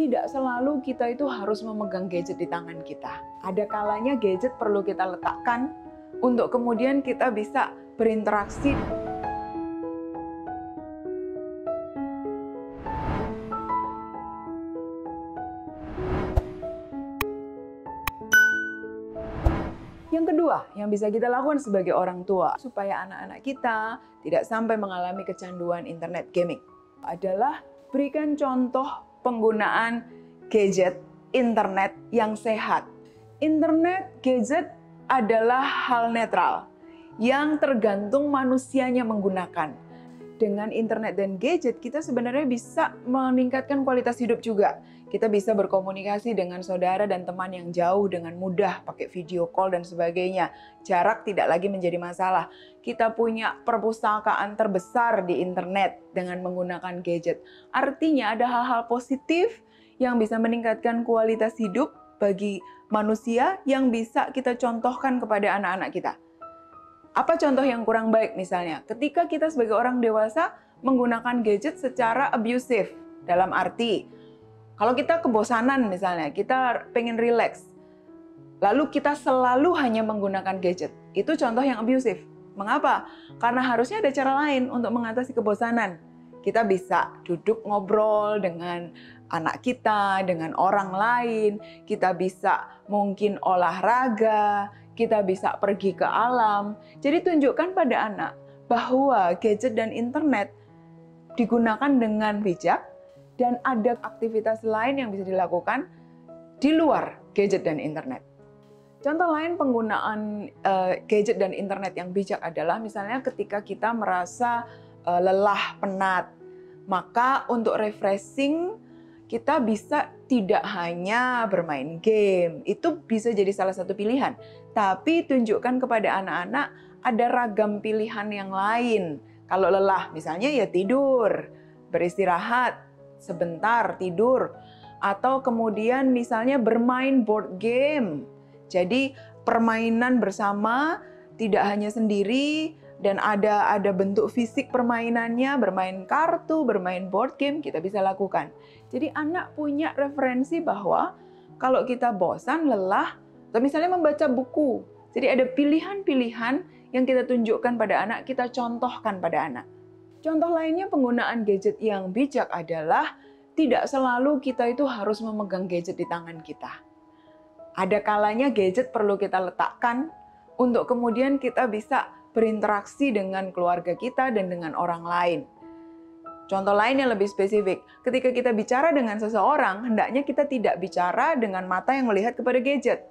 tidak selalu kita itu harus memegang gadget di tangan kita. Ada kalanya gadget perlu kita letakkan untuk kemudian kita bisa berinteraksi. Yang kedua, yang bisa kita lakukan sebagai orang tua supaya anak-anak kita tidak sampai mengalami kecanduan internet gaming adalah berikan contoh penggunaan gadget internet yang sehat. Internet gadget adalah hal netral yang tergantung manusianya menggunakan. Dengan internet dan gadget, kita sebenarnya bisa meningkatkan kualitas hidup juga. Kita bisa berkomunikasi dengan saudara dan teman yang jauh dengan mudah, pakai video call dan sebagainya. Jarak tidak lagi menjadi masalah. Kita punya perpustakaan terbesar di internet dengan menggunakan gadget. Artinya ada hal-hal positif yang bisa meningkatkan kualitas hidup bagi manusia yang bisa kita contohkan kepada anak-anak kita. Apa contoh yang kurang baik misalnya? Ketika kita sebagai orang dewasa menggunakan gadget secara abusive. Dalam arti, kalau kita kebosanan misalnya, kita pengen relax, lalu kita selalu hanya menggunakan gadget. Itu contoh yang abusive. Mengapa? Karena harusnya ada cara lain untuk mengatasi kebosanan. Kita bisa duduk ngobrol dengan anak kita, dengan orang lain. Kita bisa mungkin olahraga, kita bisa pergi ke alam. Jadi tunjukkan pada anak bahwa gadget dan internet digunakan dengan bijak dan ada aktivitas lain yang bisa dilakukan di luar gadget dan internet. Contoh lain penggunaan gadget dan internet yang bijak adalah misalnya ketika kita merasa lelah, penat, maka untuk refreshing kita bisa tidak hanya bermain game, itu bisa jadi salah satu pilihan. Tapi tunjukkan kepada anak-anak ada ragam pilihan yang lain. Kalau lelah misalnya ya tidur, beristirahat, sebentar tidur. Atau kemudian misalnya bermain board game. Jadi permainan bersama, tidak hanya sendiri, dan ada bentuk fisik permainannya, bermain kartu, bermain board game, kita bisa lakukan. Jadi anak punya referensi bahwa kalau kita bosan, lelah, atau misalnya membaca buku. Jadi ada pilihan-pilihan yang kita tunjukkan pada anak, kita contohkan pada anak. Contoh lainnya penggunaan gadget yang bijak adalah tidak selalu kita itu harus memegang gadget di tangan kita. Ada kalanya gadget perlu kita letakkan untuk kemudian kita bisa berinteraksi dengan keluarga kita dan dengan orang lain. Contoh lain yang lebih spesifik, ketika kita bicara dengan seseorang, hendaknya kita tidak bicara dengan mata yang melihat kepada gadget.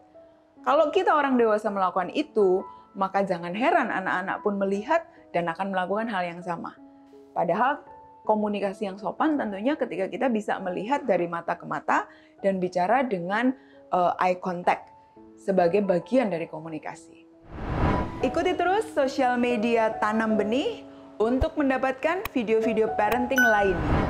Kalau kita orang dewasa melakukan itu, maka jangan heran anak-anak pun melihat dan akan melakukan hal yang sama. Padahal komunikasi yang sopan tentunya ketika kita bisa melihat dari mata ke mata dan bicara dengan eye contact sebagai bagian dari komunikasi. Ikuti terus sosial media Tanam Benih untuk mendapatkan video-video parenting lainnya.